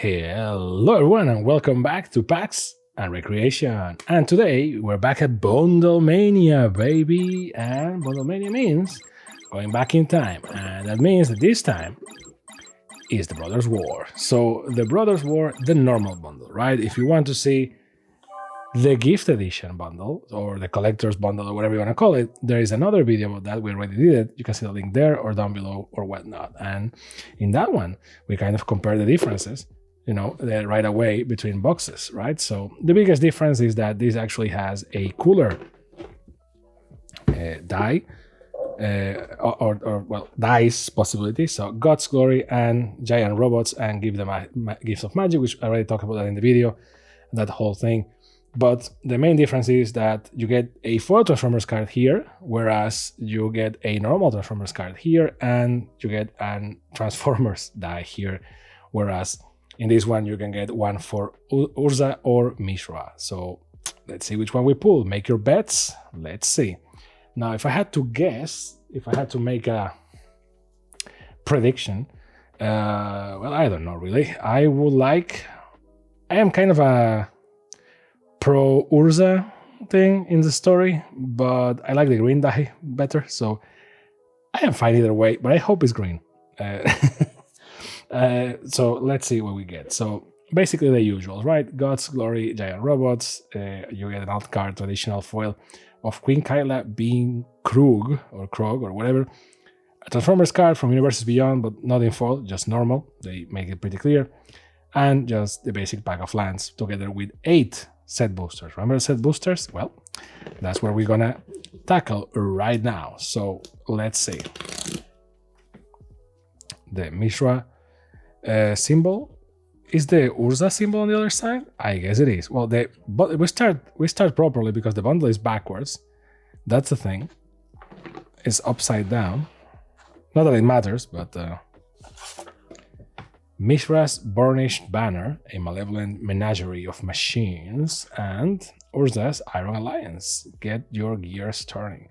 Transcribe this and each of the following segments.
Hello everyone and welcome back to Packs and Recreation. And today we're back at Bundlemania, baby. And Bundlemania means going back in time. And that means that this time is the Brothers War. So the Brothers War, the normal bundle, right? If you want to see the gift edition bundle or the collector's bundle or whatever you want to call it, there is another video about that. We already did it. You can see the link there or down below or whatnot. And in that one, we kind of compare the differences, right away between boxes, right? So the biggest difference is that this actually has a cooler die, or dice possibility. So God's Glory and Giant Robots and give them Gifts of Magic, which I already talked about that in the video, that whole thing. But the main difference is that you get a Foil Transformers card here, whereas you get a normal Transformers card here, and you get an Transformers die here, whereas in this one you can get one for Urza or Mishra. So let's see which one we pull. Make your bets. Let's see. Now, if I had to guess, if I had to make a prediction, well, I don't know really. I am kind of a pro Urza thing in the story, but I like the green die better, so I am fine either way, but I hope it's green. So let's see what we get. So basically the usual, right? God's Glory, Giant Robots, you get an alt card, traditional foil of Queen Kyla being Krog or whatever. A Transformers card from Universes Beyond, but not in foil, just normal. They make it pretty clear. And just the basic pack of lands together with 8 set boosters. Remember set boosters? Well, that's where we're gonna tackle right now. So let's see. The Mishra symbol is the Urza symbol on the other side. I guess it is. Well, but we start properly because the bundle is backwards. That's the thing. It's upside down. Not that it matters, but Mishra's Burnished Banner, a malevolent menagerie of machines, and Urza's Iron Alliance. Get your gears turning.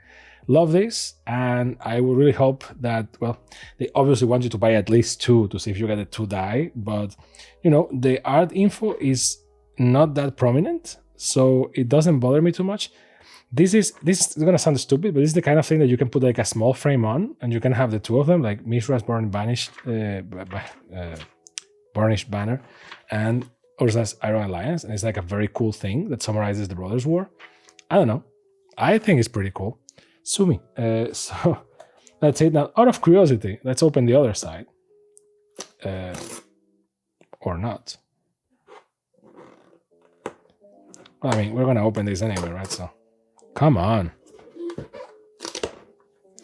Love this, and I would really hope that, well, they obviously want you to buy at least 2 to see if you get a 2 die, but, the art info is not that prominent, so it doesn't bother me too much. This is gonna sound stupid, but this is the kind of thing that you can put like a small frame on, and you can have the 2 of them, like Mishra's Burnished Banner and Urza's Iron Alliance, and it's like a very cool thing that summarizes the Brothers War. I don't know. I think it's pretty cool. Sue me. So that's it. Now, out of curiosity, let's open the other side. Or not. Well, I mean, we're going to open this anyway, right? So, come on.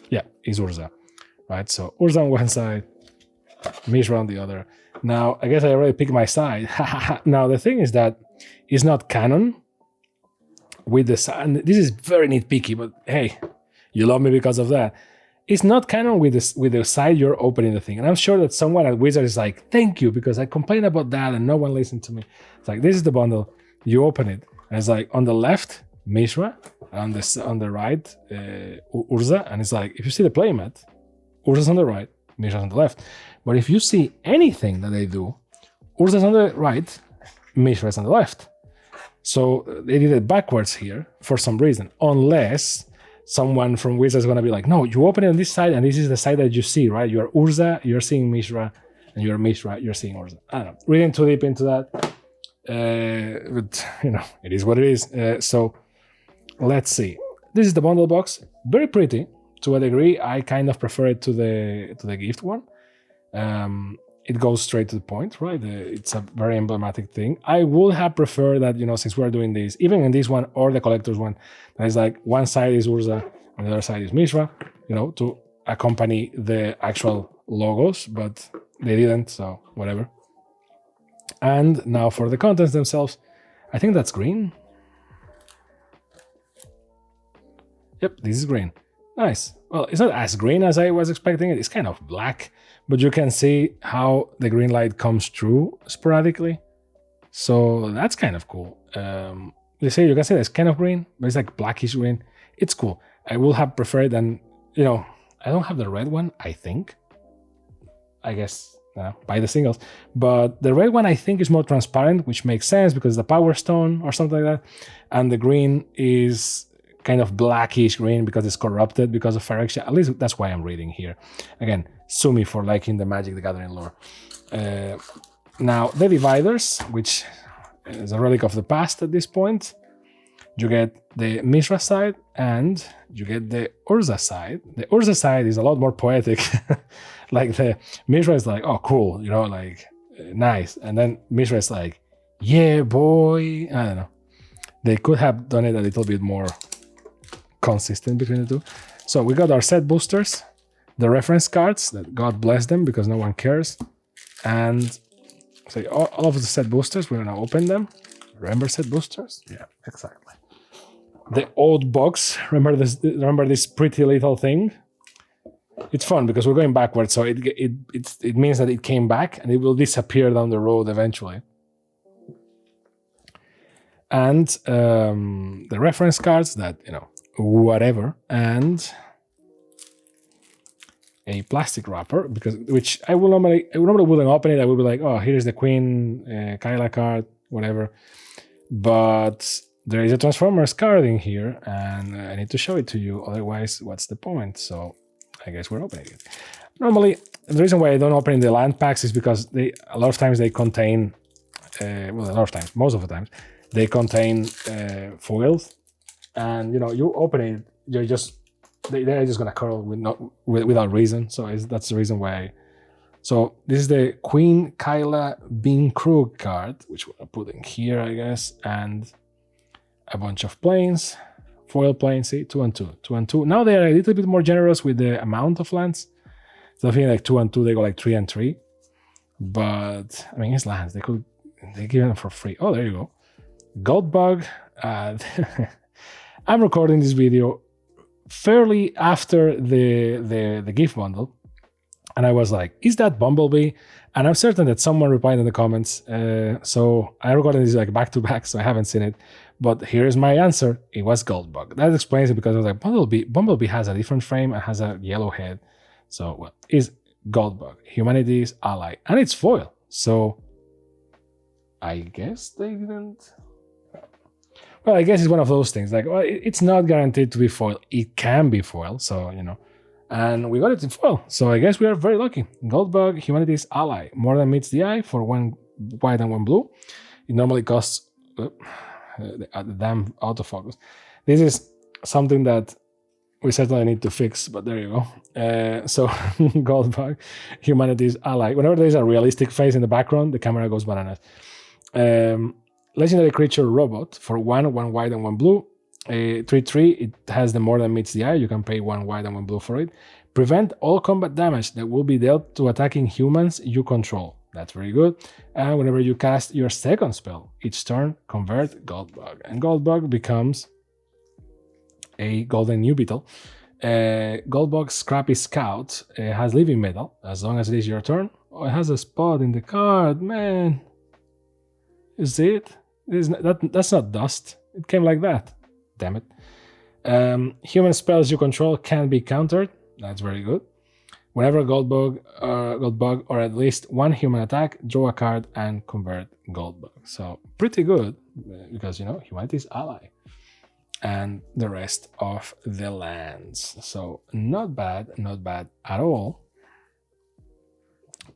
Yeah, it's Urza. Right? So, Urza on one side, Mishra on the other. Now, I guess I already picked my side. Now, the thing is that it's not canon with the side. This is very nitpicky, but hey, you love me because of that. It's not canon with the side you're opening the thing. And I'm sure that someone at Wizard is like, thank you, because I complained about that and no one listened to me. It's like, this is the bundle. You open it. And it's like, on the left, Mishra. On the right, Urza. And it's like, if you see the playmat, Urza's on the right, Mishra's on the left. But if you see anything that they do, Urza's on the right, Mishra's on the left. So they did it backwards here for some reason, unless someone from Wizards is going to be like, no, you open it on this side, and this is the side that you see, right? You're Urza, you're seeing Mishra, and you're Mishra, you're seeing Urza. I don't know. Reading too deep into that, but, it is what it is. So let's see. This is the bundle box. Very pretty. To a degree, I kind of prefer it to the gift one. It goes straight to the point, right? It's a very emblematic thing. I would have preferred that, since we're doing this, even in this one or the collector's one, that is like one side is Urza and the other side is Mishra, to accompany the actual logos, but they didn't, so whatever. And now for the contents themselves, I think that's green. Yep, this is green. Nice. Well, it's not as green as I was expecting it. It's kind of black, but you can see how the green light comes through sporadically. So that's kind of cool. You can say it's kind of green, but it's like blackish green. It's cool. I would have preferred, and I don't have the red one, I think. I guess buy the singles. But the red one I think is more transparent, which makes sense because the Power Stone or something like that. And the green is kind of blackish green because it's corrupted because of Fire Exchange. At least that's why I'm reading here. Again, sue me for liking the Magic the Gathering lore. Now, the dividers, which is a relic of the past at this point. You get the Mishra side and you get the Urza side. The Urza side is a lot more poetic. Like the Mishra is like, oh, cool, you know, like nice. And then Mishra is like, yeah, boy. I don't know. They could have done it a little bit more consistent between the two. So we got our set boosters, the reference cards that God bless them because no one cares. And so all of the set boosters, we're gonna open them. Remember set boosters? Yeah, exactly. The old box. Remember this? Remember this pretty little thing? It's fun because we're going backwards, so it means that it came back and it will disappear down the road eventually. And the reference cards that whatever, and a plastic wrapper which I normally wouldn't open it. I would be like, oh, here's the Queen Kyla card, whatever. But there is a Transformers card in here, and I need to show it to you. Otherwise, what's the point? So I guess we're opening it. Normally, the reason why I don't open the land packs is because a lot of times they contain, most of the times, they contain foils. And, you open it, they're just going to curl without reason. So that's the reason why. So this is the Queen Kyla Bean Krug card, which we'll put in here, I guess, and a bunch of planes, foil planes, see, 2 and 2, 2 and 2. Now they are a little bit more generous with the amount of lands. So I think like 2 and 2, they go like 3 and 3. But I mean, it's lands. They give them for free. Oh, there you go. Goldbug. I'm recording this video fairly after the gift bundle. And I was like, is that Bumblebee? And I'm certain that someone replied in the comments. So I recorded this like back to back, so I haven't seen it. But here's my answer. It was Goldbug. That explains it because I was like, Bumblebee has a different frame and has a yellow head. So, well, it's Goldbug, humanity's ally. And it's foil. So I guess they didn't. Well, I guess it's one of those things. Like, well, it's not guaranteed to be foil. It can be foil. So, And we got it in foil. So I guess we are very lucky. Goldbug, humanity's ally. More than meets the eye for 1 white and 1 blue. It normally costs the damn autofocus. This is something that we certainly need to fix, but there you go. So Goldbug, humanity's ally. Whenever there's a realistic face in the background, the camera goes bananas. Legendary creature robot for 1 white and 1 blue. A 3/3, it has the more than meets the eye. You can pay 1 white and 1 blue for it. Prevent all combat damage that will be dealt to attacking humans you control. That's very good. And whenever you cast your second spell, each turn, convert Goldbug. And Goldbug becomes a Golden New Beetle. Goldbug Scrappy Scout has Living Metal, as long as it is your turn. Oh, it has a spot in the card, man. You see it? That's not dust. It came like that. Damn it. Human spells you control can be countered. That's very good. Whenever Goldbug or at least 1 human attack, draw a card and convert Goldbug. So pretty good because, humanity's ally. And the rest of the lands. So not bad at all.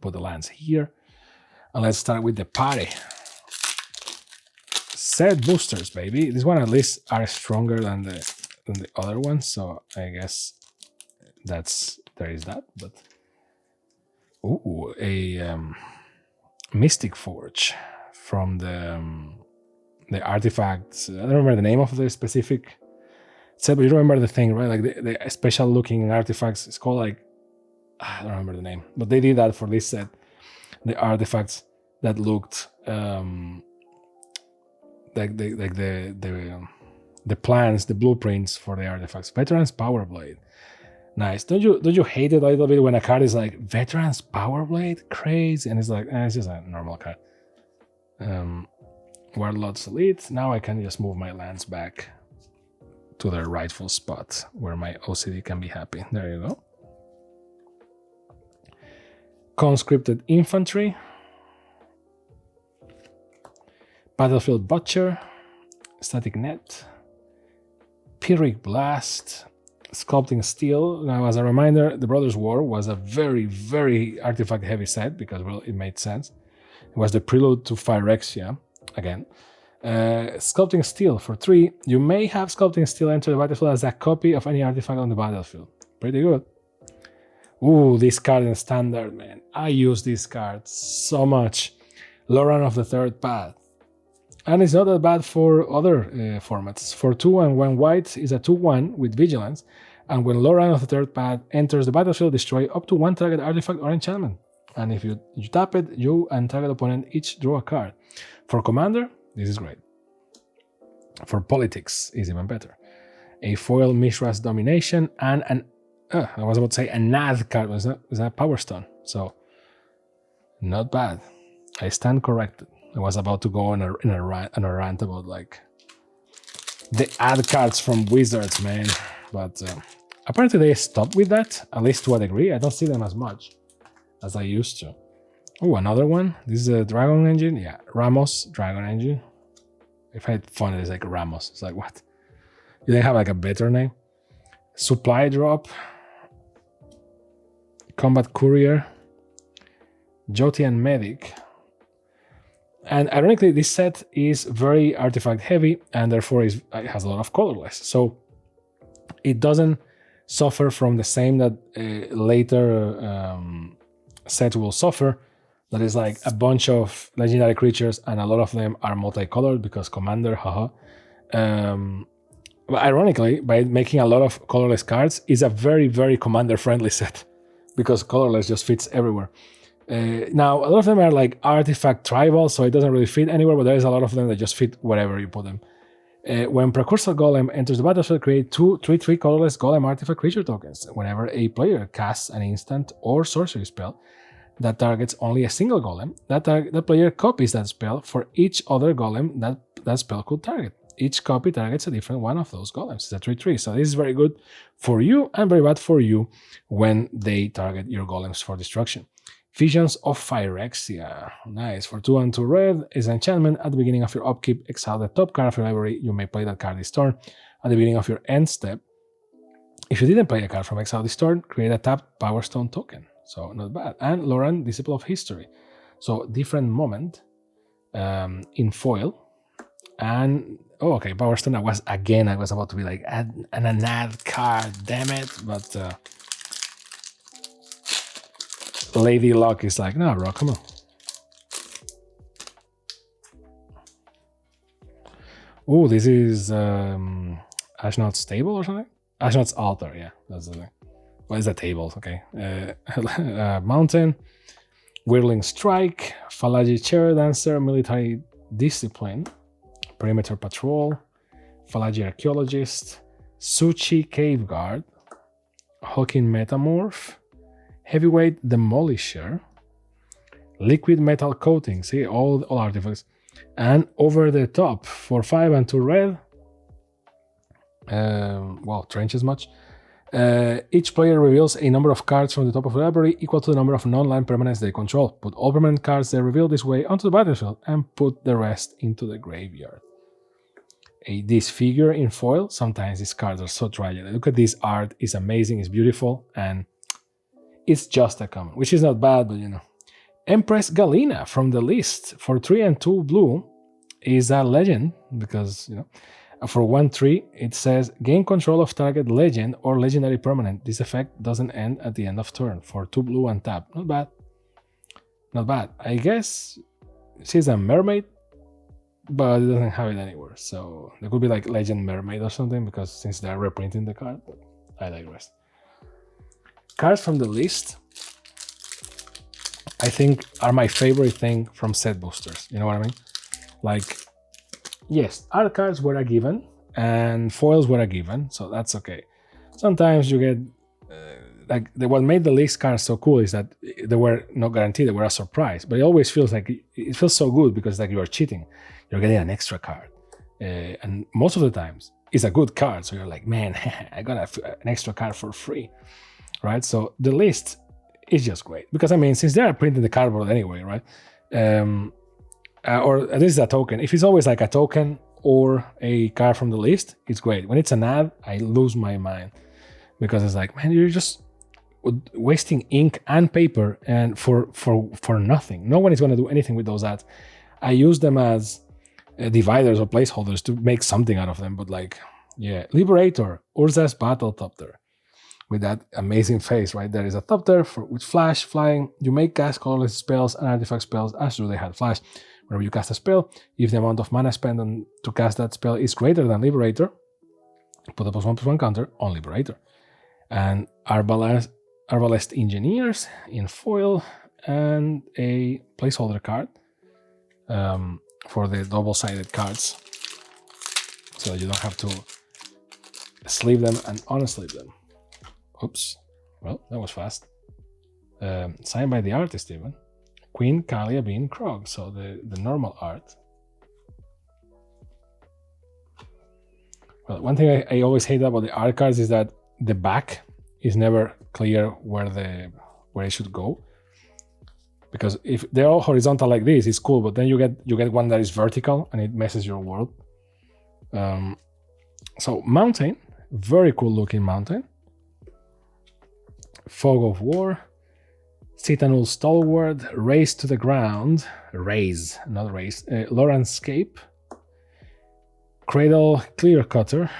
Put the lands here. And let's start with the party. Set boosters, baby. This one at least are stronger than the other ones, so I guess there is that. But a Mystic Forge from the artifacts. I don't remember the name of the specific set, but you remember the thing, right? Like the special looking artifacts. It's called like I don't remember the name, but they did that for this set. The artifacts that looked. Like the plans, the blueprints for the artifacts. Veterans Power Blade. Nice. Don't you hate it a little bit when a card is like Veterans Power Blade? Crazy. And it's like, it's just a normal card. Warlord's Elite. Now I can just move my lands back to their rightful spot where my OCD can be happy. There you go. Conscripted Infantry, Battlefield Butcher, Static Net, Pyrrhic Blast, Sculpting Steel. Now, as a reminder, the Brothers' War was a very, very artifact-heavy set because, well, it made sense. It was the prelude to Phyrexia, again. Sculpting Steel for 3. You may have Sculpting Steel enter the battlefield as a copy of any artifact on the battlefield. Pretty good. Ooh, this card in Standard, man. I use this card so much. Loran of the Third Path. And it's not that bad for other formats. For 2 and when white is a 2/1 with Vigilance, and when Loran of the Third Path enters the battlefield, destroy up to 1 target artifact or enchantment. And if you tap it, you and target opponent each draw a card. For Commander, this is great. For Politics, is even better. A foil Mishra's Domination and an I was about to say a NAD card, was that Power Stone? So, not bad. I stand corrected. I was about to go on a rant about like the ad cards from Wizards, man. But apparently they stopped with that, at least to a degree. I don't see them as much as I used to. Oh, another one. This is a Dragon Engine. Yeah, Ramos Dragon Engine. If I had fun, it's like Ramos. It's like, what? You didn't have like a better name? Supply Drop. Combat Courier. Jotian Medic. And ironically, this set is very artifact heavy and therefore it has a lot of colorless. So it doesn't suffer from the same that later set will suffer. That is like a bunch of legendary creatures and a lot of them are multicolored because Commander, haha. But ironically, by making a lot of colorless cards, is a very, very Commander-friendly set because colorless just fits everywhere. Now, a lot of them are like artifact tribal, so it doesn't really fit anywhere, but there is a lot of them that just fit wherever you put them. When Precursor Golem enters the battlefield, create 2 3/3 colorless Golem artifact creature tokens. Whenever a player casts an instant or sorcery spell that targets only a single Golem, that player copies that spell for each other Golem that spell could target. Each copy targets a different one of those Golems. It's a 3/3, so this is very good for you and very bad for you when they target your Golems for destruction. Visions of Phyrexia. Nice. For 2 and 2 red is an enchantment. At the beginning of your upkeep, exile the top card of your library. You may play that card this turn. At the beginning of your end step, if you didn't play a card from exile this turn, create a tapped Power Stone token. So not bad. And Loran, Disciple of History. So different moment in foil. And oh, okay, Power Stone. I was about to be like an ad card, damn it, but. Lady Luck is like, no, bro, come on. Oh, this is Ashnod's Table or something? Ashnod's Altar, yeah, that's the thing. What is that table? Okay. Mountain, Whirling Strike, Falagi Chair Dancer, Military Discipline, Perimeter Patrol, Falagi Archaeologist, Suchi Cave Guard, Hulking Metamorph, Heavyweight Demolisher, Liquid Metal Coating, see, all artifacts, and Over the Top for 5 and 2 red. Well, trenches much. Each player reveals a number of cards from the top of the library equal to the number of non-land permanents they control. Put all permanent cards they reveal this way onto the battlefield and put the rest into the graveyard. This figure in foil, sometimes these cards are so tragic. Look at this art, it's amazing, it's beautiful, and it's just a common, which is not bad, but you know. Empress Galena from the list for 3 and 2 blue is a legend because, you know, for 1/3 it says gain control of target legend or legendary permanent. This effect doesn't end at the end of turn. For 2 blue and tap. Not bad. Not bad. I guess she's a mermaid, but it doesn't have it anywhere. So there could be like Legend Mermaid or something because since they're reprinting the card, but I digress. Cards from the list, I think, are my favorite thing from set boosters. You know what I mean? Like, yes, art cards were a given and foils were a given, so that's okay. Sometimes you get what made the list cards so cool is that they were not guaranteed; they were a surprise. But it always feels like it feels so good because like you are cheating. You're getting an extra card, and most of the times it's a good card. So you're like, man, I got an extra card for free. Right, so the list is just great. Because I mean, since they are printing the cardboard anyway, right? Or at least a token. If it's always like a token or a card from the list, it's great. When it's an ad, I lose my mind because it's like, man, you're just wasting ink and paper and for nothing. No one is going to do anything with those ads. I use them as dividers or placeholders to make something out of them, but like, yeah, Liberator, Urza's Battle Topter, with that amazing face, right? There is a Topter with flash, flying. You may cast colorless spells and artifact spells as though they had flash. Whenever you cast a spell, if the amount of mana spent to cast that spell is greater than Liberator, put a +1/+1 counter on Liberator. And Arbalest Engineers in foil and a placeholder card for the double-sided cards, so that you don't have to sleeve them and unsleeve them. Oops. Well, that was fast. Signed by the artist even. Queen Kalia Bean Krog, so the normal art. Well, one thing I always hate about the art cards is that the back is never clear where it should go. Because if they're all horizontal like this, it's cool, but then you get one that is vertical and it messes your world. So Mountain, very cool looking Mountain. Fog of War, Citadel Stalwart, Race to the Ground, Raise, not Race, Loranscape, Cradle Clear Cutter,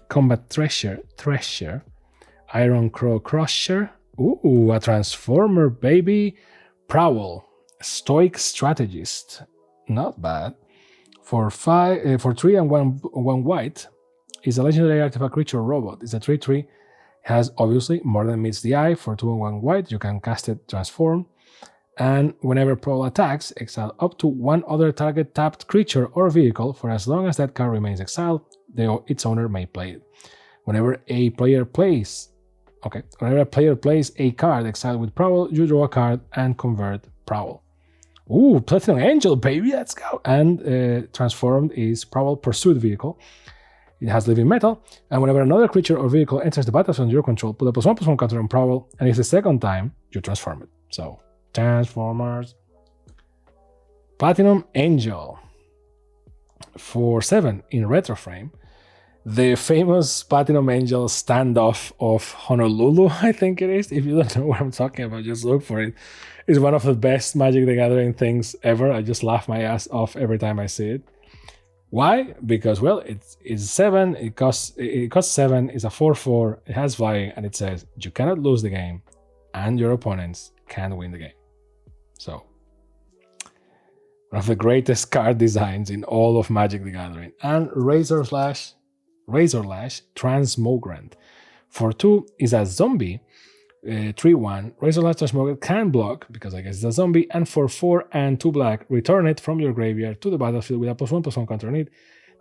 Combat Thresher, Iron Crow Crusher, ooh, a Transformer baby, Prowl, Stoic Strategist, not bad. For 3 and 1 white, is a legendary artifact creature robot. It's a 3/3. Has obviously more than meets the eye. For 2 and 1 white, you can cast it transform. And whenever Prowl attacks, exile up to one other target tapped creature or vehicle for as long as that card remains exiled, its owner may play it. Whenever a player plays a card exiled with Prowl, you draw a card and convert Prowl. Ooh, Platinum Angel, baby, let's go! And transformed is Prowl Pursuit Vehicle. It has living metal, and whenever another creature or vehicle enters the battlefield under your control, put a +1/+1 counter on Prowl, and if the second time, you transform it. So, Transformers. Platinum Angel. For 7 in retro frame. The famous Platinum Angel standoff of Honolulu, I think it is. If you don't know what I'm talking about, just look for it. It's one of the best Magic the Gathering things ever. I just laugh my ass off every time I see it. Why? Because, well, it's 7, it costs 7, it's a 4/4, it has flying, and it says you cannot lose the game, and your opponents can win the game. So, one of the greatest card designs in all of Magic the Gathering. And Razor Lash Transmogrant. For 2 is a zombie, 3/1. Razor Lash Transmogrant can block, because I guess it's a zombie, and for 4 and 2 black, return it from your graveyard to the battlefield with a +1/+1 counter on it.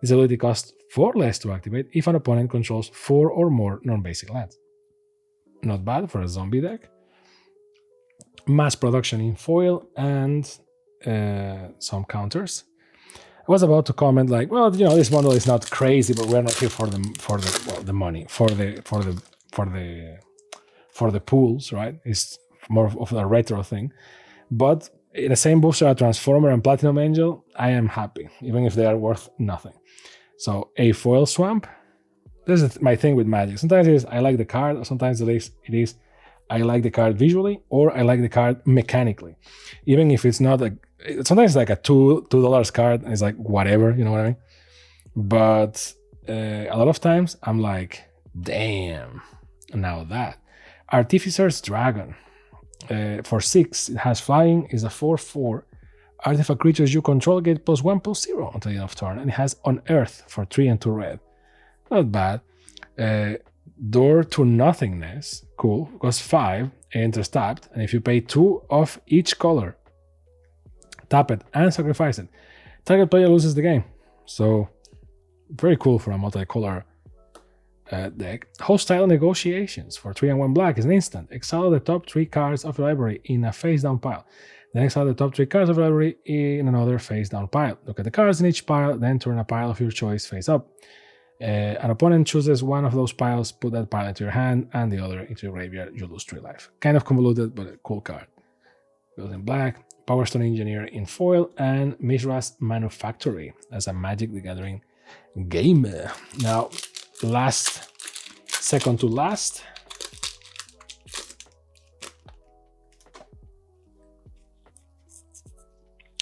This ability costs 4 less to activate if an opponent controls 4 or more non-basic lands. Not bad for a zombie deck. Mass production in foil and some counters. I was about to comment like, well, this bundle is not crazy, but we're not here for the money, for the pools, right? It's more of a retro thing. But in the same booster, a Transformer and Platinum Angel, I am happy, even if they are worth nothing. So a foil swamp. This is my thing with Magic. Sometimes it is I like the card, or sometimes it is I like the card visually, or I like the card mechanically. Even if it's not sometimes it's like a $2 card, and it's like whatever, you know what I mean? But a lot of times I'm like, damn, now that. Artificer's Dragon. For 6, it has flying, is a 4/4. Artifact creatures you control get +1/+0 until the end of turn, and it has Unearth for 3 and 2 red. Not bad. Door to Nothingness, cool, costs 5, enters tapped, and if you pay 2 of each color, tap it and sacrifice it, target player loses the game. So, very cool for a multicolor deck. Hostile Negotiations for 3 and 1 black is an instant. Exile the top 3 cards of your library in a face-down pile. Then exile the top 3 cards of your library in another face-down pile. Look at the cards in each pile, then turn a pile of your choice face up. An opponent chooses one of those piles, put that pile into your hand, and the other into your graveyard. You lose 3 life. Kind of convoluted, but a cool card. Goes in black. Power Stone Engineer in foil, and Mishra's Manufactory as a Magic the Gathering game. Now, second to last.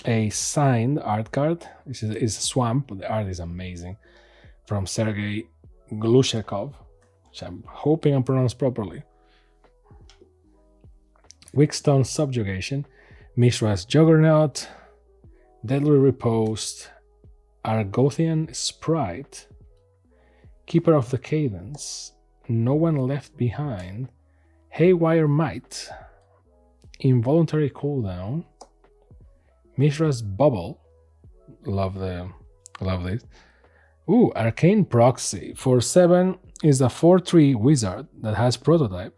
A signed art card. This is Swamp, but the art is amazing. From Sergei Glushekov, which I'm hoping I'm pronounced properly. Wickstone Subjugation, Mishra's Juggernaut, Deadly Riposte, Argothian Sprite, Keeper of the Cadence, No One Left Behind, Haywire Might, Involuntary Cooldown, Mishra's Bubble, love this. Ooh, Arcane Proxy. For 7 is a 4/3 wizard that has Prototype.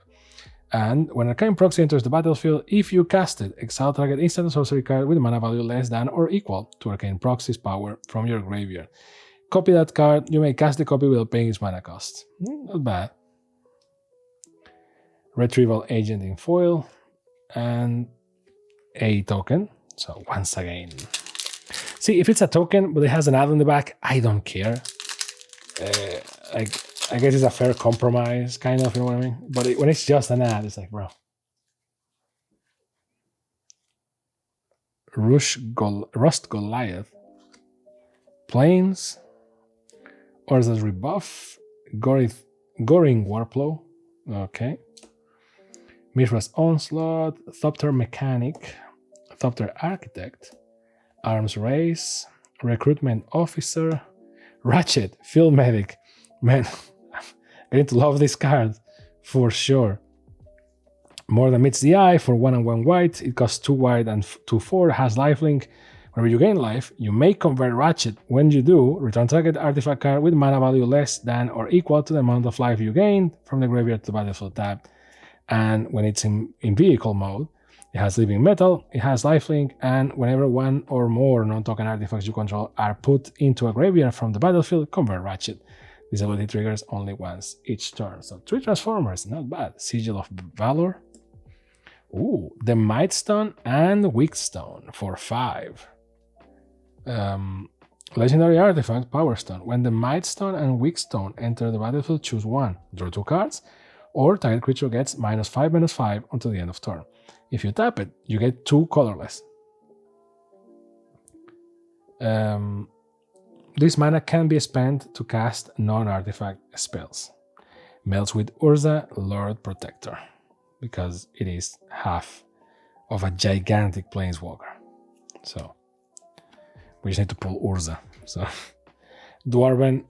And when Arcane Proxy enters the battlefield, if you cast it, exile target instant or sorcery card with mana value less than or equal to Arcane Proxy's power from your graveyard. Copy that card. You may cast the copy without paying its mana cost. Not bad. Retrieval Agent in foil. And a token. So once again. See, if it's a token, but it has an ad on the back, I don't care. I guess it's a fair compromise, kind of, you know what I mean? But when it's just an ad, it's like, bro. Rust Goliath. Plains. Urza's Rebuff. Goring Warplow. Okay. Mishra's Onslaught. Thopter Mechanic. Thopter Architect. Arms Race, Recruitment Officer, Ratchet, Field Medic. Man, I'm going to love this card for sure. More than meets the eye for 1 and 1 white. It costs 2 white and 2/4. Has lifelink. Whenever you gain life, you may convert Ratchet. When you do, return target artifact card with mana value less than or equal to the amount of life you gained from the graveyard to battlefield tab. And when it's in vehicle mode, it has Living Metal, it has lifelink, and whenever 1 or more non-token artifacts you control are put into a graveyard from the battlefield, convert Ratchet. This ability triggers only once each turn. So 3 Transformers, not bad. Sigil of Valor. Ooh, the Mightstone and Wickstone for 5. Legendary artifact, Power Stone. When the Mightstone and Wickstone enter the battlefield, choose 1. Draw 2 cards, or target creature gets -5/-5 until the end of turn. If you tap it, you get 2 colorless. This mana can be spent to cast non-artifact spells. Melts with Urza, Lord Protector, because it is half of a gigantic planeswalker. So we just need to pull Urza. So Dwarven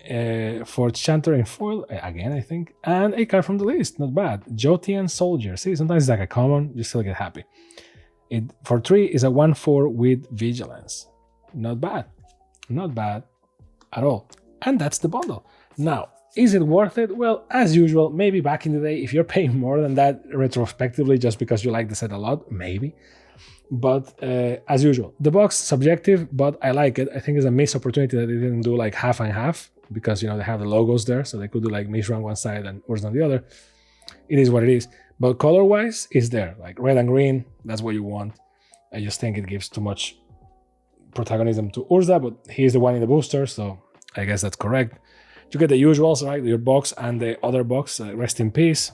Forge Chanter in foil, again, I think. And a card from the list, not bad. Jotian Soldier. See, sometimes it's like a common, you still get happy. It for 3 is a 1/4 with Vigilance. Not bad. Not bad at all. And that's the bundle. Now, is it worth it? Well, as usual, maybe back in the day, if you're paying more than that retrospectively just because you like the set a lot, maybe. But as usual, the box subjective, but I like it. I think it's a missed opportunity that they didn't do like half and half because, you know, they have the logos there, so they could do like Mishra on one side and Urza on the other. It is what it is. But color-wise, it's there. Like red and green, that's what you want. I just think it gives too much protagonism to Urza, but he's the one in the booster, so I guess that's correct. You get the usuals, right? Your box and the other box, rest in peace.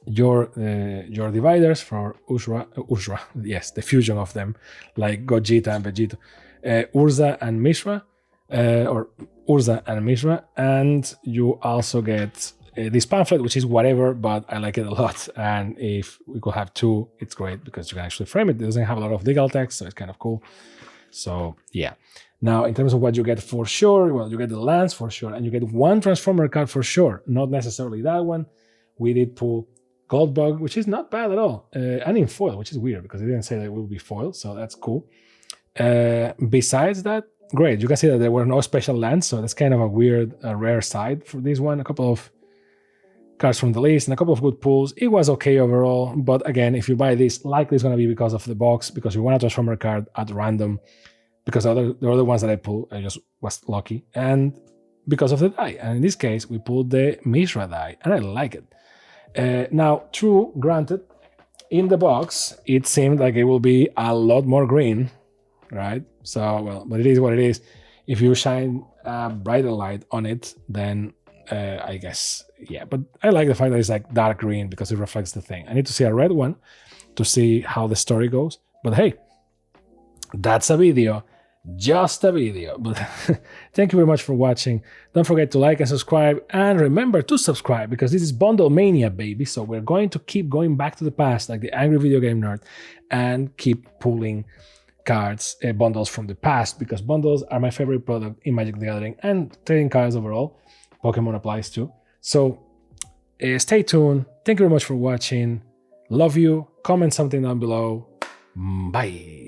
Your dividers for Ushra, yes, the fusion of them, like Gogeta and Vegeta, Urza and Mishra, or Urza and Mishra, and you also get this pamphlet, which is whatever, but I like it a lot. And if we could have 2, it's great because you can actually frame it. It doesn't have a lot of legal text, so it's kind of cool. So yeah. Now, in terms of what you get for sure, well, you get the lands for sure, and you get 1 Transformer card for sure. Not necessarily that one. We did pull Goldbug, which is not bad at all, and in foil, which is weird because they didn't say that it will be foil, so that's cool. Besides that, great. You can see that there were no special lands, so that's kind of a weird, rare side for this one. A couple of cards from the list and a couple of good pulls. It was okay overall, but again, if you buy this, likely it's going to be because of the box, because you want a Transformer card at random, because the other ones that I pulled, I just was lucky. And because of the die. And in this case, we pulled the Mishra die, and I like it. Now, true, granted, in the box, it seemed like it will be a lot more green, right? So, well, but it is what it is. If you shine a brighter light on it, then I guess, yeah. But I like the fact that it's like dark green because it reflects the thing. I need to see a red one to see how the story goes. But hey, that's a video. Just a video. But thank you very much for watching. Don't forget to like and subscribe, and remember to subscribe because this is Bundlemania, baby. So we're going to keep going back to the past like the angry video game nerd and keep pulling cards, bundles from the past, because bundles are my favorite product in Magic the Gathering and trading cards overall. Pokemon applies too. So stay tuned. Thank you very much for watching. Love you. Comment something down below. Bye.